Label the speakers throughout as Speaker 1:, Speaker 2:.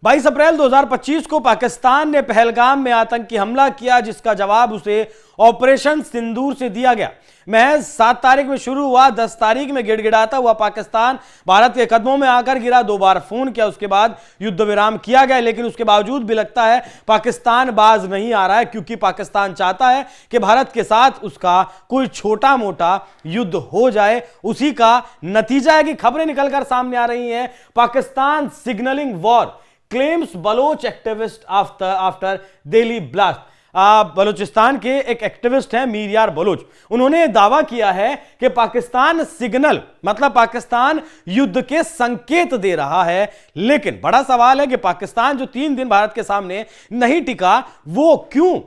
Speaker 1: 22 अप्रैल 2025 को पाकिस्तान ने पहलगाम में आतंकी हमला किया, जिसका जवाब उसे ऑपरेशन सिंदूर से दिया गया। महज 7 तारीख में शुरू हुआ, 10 तारीख में गिड़गिड़ाता हुआ पाकिस्तान भारत के कदमों में आकर गिरा। 2 बार फोन किया, उसके बाद युद्ध विराम किया गया, लेकिन उसके बावजूद भी लगता है पाकिस्तान बाज नहीं आ रहा है, क्योंकि पाकिस्तान चाहता है कि भारत के साथ उसका कोई छोटा मोटा युद्ध हो जाए। उसी का नतीजा है कि खबरें निकलकर सामने आ रही हैं। Pakistan signalling war claims Baloch activist after Delhi blast. Balochistan के एक एक्टिविस्ट हैं मीर यार बलोच, उन्होंने दावा किया है कि पाकिस्तान सिग्नल मतलब पाकिस्तान युद्ध के संकेत दे रहा है। लेकिन बड़ा सवाल है कि पाकिस्तान जो 3 दिन भारत के सामने नहीं टिका, वो क्यों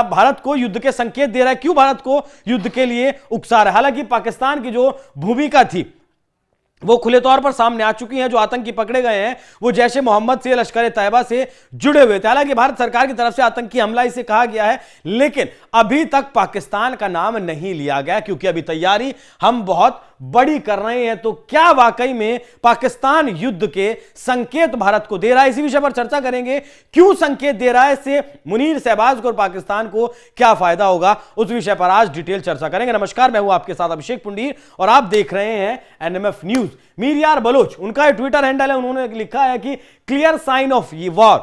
Speaker 1: भारत को युद्ध के संकेत दे रहा है, क्यों भारत को युद्ध के लिए उकसा रहा है। हालांकि पाकिस्तान की जो भूमिका थी वो खुले तौर पर सामने आ चुकी हैं। जो आतंकी पकड़े गए हैं वो जैश ए मोहम्मद से, लश्कर ए तैयबा से जुड़े हुए थे। हालांकि भारत सरकार की तरफ से आतंकी हमला इसे कहा गया है, लेकिन अभी तक पाकिस्तान का नाम नहीं लिया गया, क्योंकि अभी तैयारी हम बहुत बड़ी कर रहे हैं। तो क्या वाकई में पाकिस्तान युद्ध के संकेत भारत को दे रहा है? इसी विषय पर चर्चा करेंगे। क्यों संकेत दे रहा है, इससे मुनीर शहबाज को और पाकिस्तान को क्या फायदा होगा, उस विषय पर आज डिटेल चर्चा करेंगे। नमस्कार, मैं हूं आपके साथ अभिषेक पुंडीर और आप देख रहे हैं एनएमएफ न्यूज। मीर यार बलोच उनका ट्विटर हैंडल है, उन्होंने लिखा है कि clear sign of war,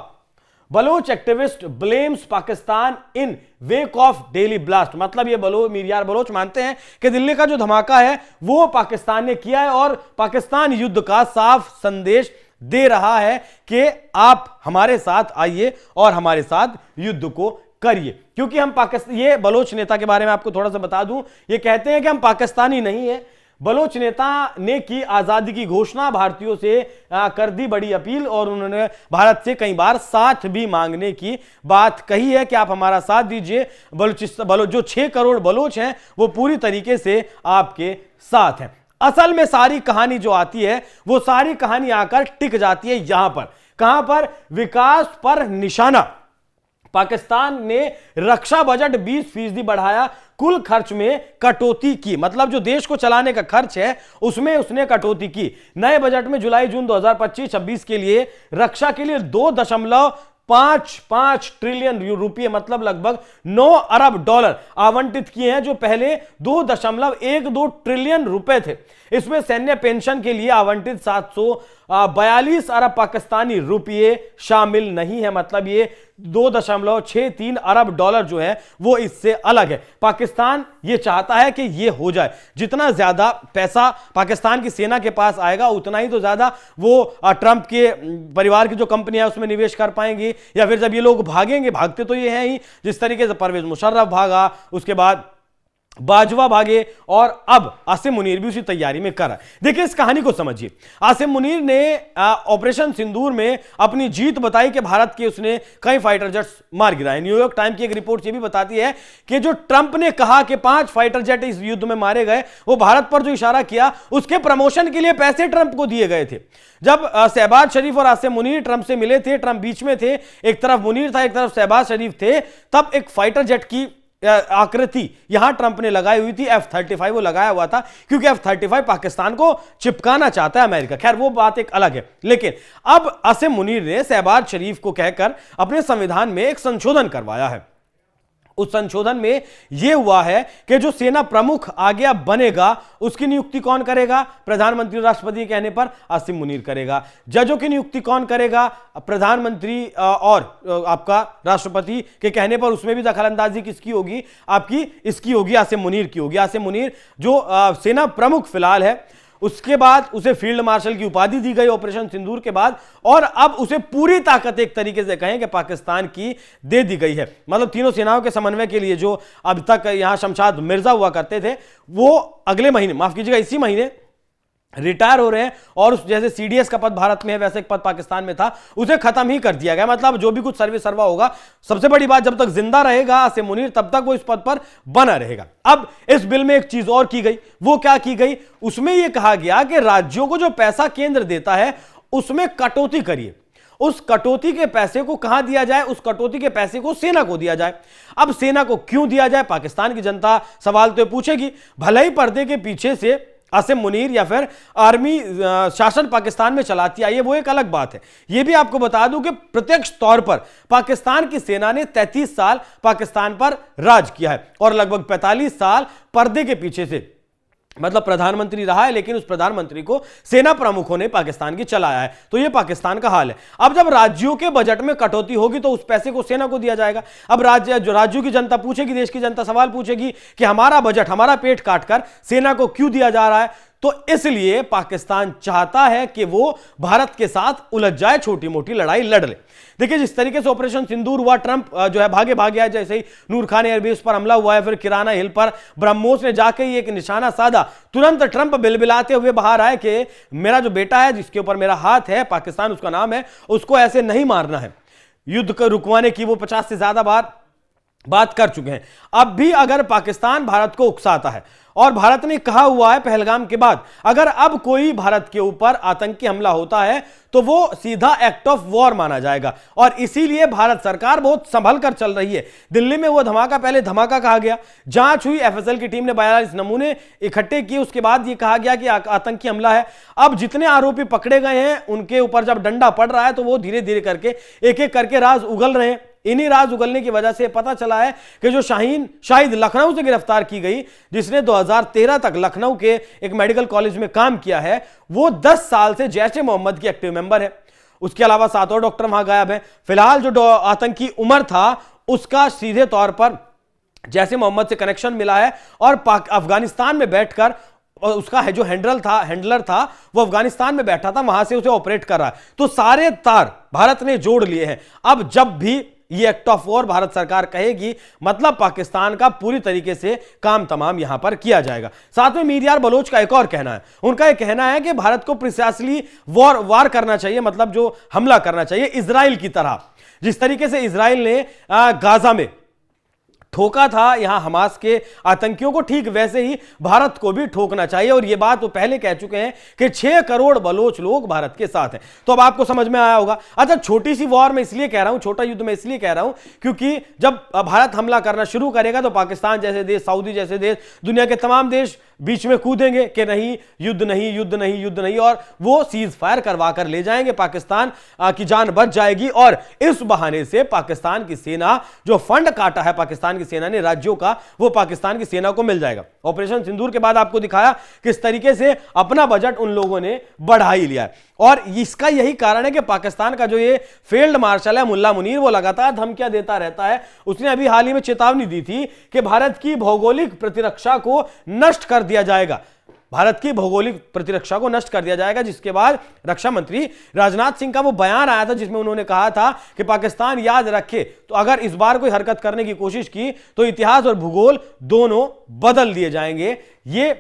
Speaker 1: Baloch activist blames Pakistan in wake of Delhi blast. मतलब ये मीर यार बलोच मानते हैं कि दिल्ली का जो धमाका है वो पाकिस्तान ने किया है और पाकिस्तान युद्ध का साफ संदेश दे रहा है कि आप हमारे साथ आइए और हमारे साथ युद्ध को करिए। क्योंकि हम पाकिस्तान, ये बलोच नेता के बारे में आपको थोड़ा सा बता दूं, ये कहते हैं कि हम पाकिस्तानी नहीं है। बलोच नेता ने की आजादी की घोषणा, भारतीयों से कर दी बड़ी अपील और उन्होंने भारत से कई बार साथ भी मांगने की बात कही है कि आप हमारा साथ दीजिए। जो 6 करोड़ बलोच हैं वो पूरी तरीके से आपके साथ हैं। असल में सारी कहानी जो आती है वो सारी कहानी आकर टिक जाती है यहां पर, कहां पर? विकास पर निशाना। पाकिस्तान ने रक्षा बजट 20% बढ़ाया, कुल खर्च में कटौती की, मतलब जो देश को चलाने का खर्च है उसमें उसने कटौती की। नए बजट में जुलाई जून 2025-26 के लिए रक्षा के लिए 2.55 ट्रिलियन रुपए मतलब लगभग 9 अरब डॉलर आवंटित किए हैं, जो पहले 2.12 ट्रिलियन रुपए थे। इसमें सैन्य पेंशन के लिए आवंटित 742 अरब पाकिस्तानी रुपये शामिल नहीं है। मतलब ये 2.63 अरब डॉलर जो है वो इससे अलग है। पाकिस्तान ये चाहता है कि ये हो जाए, जितना ज्यादा पैसा पाकिस्तान की सेना के पास आएगा उतना ही तो ज्यादा वो ट्रंप के परिवार की जो कंपनी है उसमें निवेश कर पाएंगी, या फिर जब ये लोग भागेंगे, भागते तो ये हैं ही, जिस तरीके से परवेज मुशर्रफ भागा, उसके बाद बाजवा भागे और अब आसिम मुनीर भी उसी तैयारी में कर रहा है। देखिए इस कहानी को समझिए। आसिम मुनीर ने ऑपरेशन सिंदूर में अपनी जीत बताई कि भारत के उसने कई फाइटर जेट्स मार गिराए। न्यूयॉर्क टाइम की एक रिपोर्ट ये भी बताती है कि जो ट्रंप ने कहा कि 5 फाइटर जेट इस युद्ध में मारे गए, वो भारत पर जो इशारा किया उसके प्रमोशन के लिए पैसे ट्रंप को दिए गए थे। जब शहबाज शरीफ और आसिम मुनीर ट्रंप से मिले थे, ट्रंप बीच में थे, एक तरफ मुनीर था एक तरफ शहबाज शरीफ थे, तब एक फाइटर जेट की आकृति यहां ट्रंप ने लगाई हुई थी। F-35 वो लगाया हुआ था क्योंकि F-35 पाकिस्तान को चिपकाना चाहता है अमेरिका। खैर वो बात एक अलग है, लेकिन अब आसिम मुनीर ने शहबाज शरीफ को कहकर अपने संविधान में एक संशोधन करवाया है। उस संशोधन में यह हुआ है कि जो सेना प्रमुख आगे बनेगा उसकी नियुक्ति कौन करेगा? प्रधानमंत्री राष्ट्रपति के कहने पर आसिम मुनीर करेगा। जजों की नियुक्ति कौन करेगा? प्रधानमंत्री और आपका राष्ट्रपति के कहने पर उसमें भी दखलंदाजी किसकी होगी? आपकी इसकी होगी, आसिम मुनीर की होगी। आसिम मुनीर जो सेना प्रमुख फिलहाल है, उसके बाद उसे फील्ड मार्शल की उपाधि दी गई ऑपरेशन सिंदूर के बाद, और अब उसे पूरी ताकत एक तरीके से कहें कि पाकिस्तान की दे दी गई है। मतलब तीनों सेनाओं के समन्वय के लिए जो अब तक यहां शमशाद मिर्जा हुआ करते थे वो अगले महीने, माफ कीजिएगा इसी महीने रिटायर हो रहे हैं, और उस जैसे सीडीएस का पद भारत में है वैसे एक पद पाकिस्तान में था, उसे खत्म ही कर दिया गया। मतलब जो भी कुछ सर्विस सर्वा होगा, सबसे बड़ी बात जब तक जिंदा रहेगा आसिम मुनीर तब तक वो इस पद पर बना रहेगा। अब इस बिल में एक चीज और की गई, वो क्या की गई? उसमें यह कहा गया कि राज्यों को जो पैसा केंद्र देता है उसमें कटौती करिए। उस कटौती के पैसे को कहां दिया जाए? उस कटौती के पैसे को सेना को दिया जाए। अब सेना को क्यों दिया जाए? पाकिस्तान की जनता सवाल तो पूछेगी। भले ही पर्दे के पीछे से आसिम मुनीर या फिर आर्मी शासन पाकिस्तान में चलाती आई है, वो एक अलग बात है। यह भी आपको बता दूं कि प्रत्यक्ष तौर पर पाकिस्तान की सेना ने 33 साल पाकिस्तान पर राज किया है और लगभग 45 साल पर्दे के पीछे से, मतलब प्रधानमंत्री रहा है, लेकिन उस प्रधानमंत्री को सेना प्रमुखों ने पाकिस्तान की चलाया है। तो यह पाकिस्तान का हाल है। अब जब राज्यों के बजट में कटौती होगी तो उस पैसे को सेना को दिया जाएगा। अब राज्यों की जनता पूछेगी, देश की जनता सवाल पूछेगी कि हमारा बजट, हमारा पेट काटकर सेना को क्यों दिया जा रहा है। तो इसलिए पाकिस्तान चाहता है कि वो भारत के साथ उलझ जाए, छोटी मोटी लड़ाई लड़ ले। देखिए, जिस तरीके से ऑपरेशन सिंदूर हुआ, ट्रंप जो है भागे आया, जैसे ही नूर खान एयरबेस पर हमला हुआ है, फिर किराना हिल पर ब्रह्मोस ने जाके ही एक निशाना साधा, तुरंत ट्रंप बिलबिलाते हुए बाहर आए कि मेरा जो बेटा है, जिसके ऊपर मेरा हाथ है, पाकिस्तान उसका नाम है, उसको ऐसे नहीं मारना है। युद्ध को रुकवाने की वो 50 से ज्यादा बार बात कर चुके हैं। अब भी अगर पाकिस्तान भारत को उकसाता है, और भारत ने कहा हुआ है पहलगाम के बाद, अगर अब कोई भारत के ऊपर आतंकी हमला होता है तो वो सीधा एक्ट ऑफ वॉर माना जाएगा। और इसीलिए भारत सरकार बहुत संभल कर चल रही है। दिल्ली में वो धमाका पहले धमाका कहा गया, जांच हुई, एफएसएल की टीम ने 42 नमूने इकट्ठे किए, उसके बाद ये कहा गया कि आतंकी हमला है। अब जितने आरोपी पकड़े गए हैं उनके ऊपर जब डंडा पड़ रहा है तो वो धीरे धीरे करके एक एक करके राज उगल रहे हैं। इन्हीं राज उगलने की वजह से पता चला है कि जो शाहिद लखनऊ से गिरफ्तार की गई, जिसने 2013 तक लखनऊ के एक मेडिकल कॉलेज में काम किया है, वो 10 साल से जैश ए मोहम्मद की एक्टिव मेंबर है। उसके अलावा 7 और डॉक्टर वहां गायब हैं। फिलहाल जो आतंकी उमर था उसका सीधे तौर पर जैश ए मोहम्मद से कनेक्शन मिला है और अफगानिस्तान में बैठकर, और उसका है जो हैंडलर था वो अफगानिस्तान में बैठा था, वहां से उसे ऑपरेट कर रहा है। तो सारे तार भारत ने जोड़ लिए हैं। अब जब भी ये एक्ट ऑफ वॉर भारत सरकार कहेगी, मतलब पाकिस्तान का पूरी तरीके से काम तमाम यहां पर किया जाएगा। साथ में मीर बलोच का एक और कहना है, उनका यह कहना है कि भारत को प्रिसाइसली वार करना चाहिए, मतलब जो हमला करना चाहिए इजराइल की तरह। जिस तरीके से इजराइल ने गाजा में ठोका था यहां हमास के आतंकियों को, ठीक वैसे ही भारत को भी ठोकना चाहिए। और यह बात वो पहले कह चुके हैं कि 6 करोड़ बलोच लोग भारत के साथ हैं। तो अब आपको समझ में आया होगा। अच्छा, छोटी सी वॉर में इसलिए कह रहा हूं, छोटा युद्ध में इसलिए कह रहा हूं क्योंकि जब भारत हमला करना शुरू करेगा तो पाकिस्तान जैसे देश, सऊदी जैसे देश, दुनिया के तमाम देश बीच में कूदेंगे कि नहीं, युद्ध नहीं, युद्ध नहीं, युद्ध नहीं, और वो सीज फायर करवा कर ले जाएंगे, पाकिस्तान की जान बच जाएगी। और इस बहाने से पाकिस्तान की सेना, जो फंड काटा है पाकिस्तान की सेना ने राज्यों का, वो पाकिस्तान की सेना को मिल जाएगा। ऑपरेशन सिंदूर के बाद आपको दिखाया किस तरीके से अपना बजट उन लोगों ने बढ़ा ही लिया है। और इसका यही कारण है कि पाकिस्तान का जो ये फील्ड मार्शल है मुल्ला मुनीर, वो लगातार धमकियां देता रहता है। उसने अभी हाल ही में चेतावनी दी थी कि भारत की भौगोलिक प्रतिरक्षा को नष्ट कर दिया जाएगा, भारत की भौगोलिक प्रतिरक्षा को नष्ट कर दिया जाएगा। जिसके बाद रक्षा मंत्री राजनाथ सिंह का वो बयान आया था जिसमें उन्होंने कहा था कि पाकिस्तान याद रखे तो अगर इस बार कोई हरकत करने की कोशिश की तो इतिहास और भूगोल दोनों बदल दिए जाएंगे। ये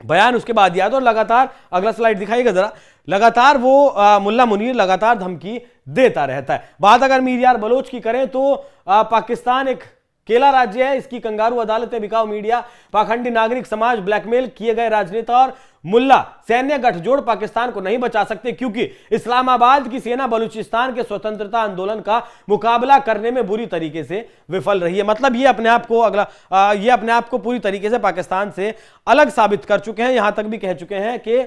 Speaker 1: बयान उसके बाद दिया था। और लगातार, अगला स्लाइड दिखाइएगा जरा, लगातार वो मुल्ला मुनीर लगातार धमकी देता रहता है। बात अगर मीर बलोच की करें तो पाकिस्तान एक केला राज्य है, इसकी कंगारू अदालतें, बिकाऊ मीडिया, पाखंडी नागरिक समाज, ब्लैकमेल किए गए राजनेता और मुल्ला सैन्य गठजोड़ पाकिस्तान को नहीं बचा सकते, क्योंकि इस्लामाबाद की सेना बलूचिस्तान के स्वतंत्रता आंदोलन का मुकाबला करने में बुरी तरीके से विफल रही है। मतलब ये अपने आप को पूरी तरीके से पाकिस्तान से अलग साबित कर चुके हैं। यहां तक भी कह चुके हैं कि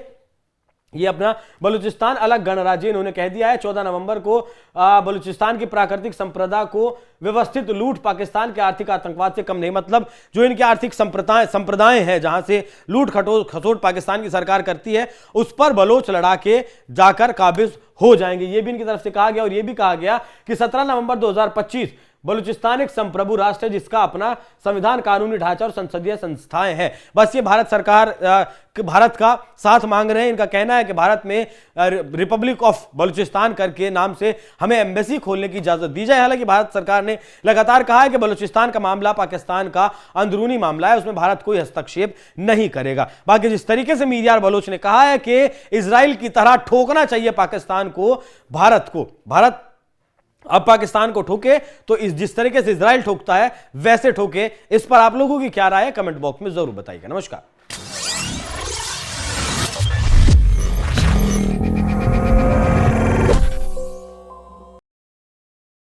Speaker 1: ये अपना बलूचिस्तान अलग गणराज्य इन्होंने कह दिया है। 14 नवंबर को बलूचिस्तान की प्राकृतिक संप्रदा को व्यवस्थित लूट पाकिस्तान के आर्थिक आतंकवाद से कम नहीं, मतलब जो इनके आर्थिक संप्रदाय हैं जहां से लूट खसोट पाकिस्तान की सरकार करती है, उस पर बलोच लड़ा के जाकर काबिज हो जाएंगे, ये भी इनकी तरफ से कहा गया। और यह भी कहा गया कि 17 नवंबर 2025 बलूचिस्तान एक संप्रभु राष्ट्र है जिसका अपना संविधान, कानूनी ढांचा और संसदीय संस्थाएं हैं। बस ये भारत सरकार भारत का साथ मांग रहे हैं। इनका कहना है कि भारत में रिपब्लिक ऑफ बलूचिस्तान करके नाम से हमें एम्बेसी खोलने की इजाजत दी जाए। हालांकि भारत सरकार ने लगातार कहा है कि बलूचिस्तान का मामला पाकिस्तान का अंदरूनी मामला है, उसमें भारत कोई हस्तक्षेप नहीं करेगा। बाकी जिस तरीके से मीर बलोच ने कहा है कि इजराइल की तरह ठोकना चाहिए पाकिस्तान को, भारत अब पाकिस्तान को ठोके तो जिस तरीके से इजराइल ठोकता है वैसे ठोके। इस पर आप लोगों की क्या राय है, कमेंट बॉक्स में जरूर बताइएगा। नमस्कार।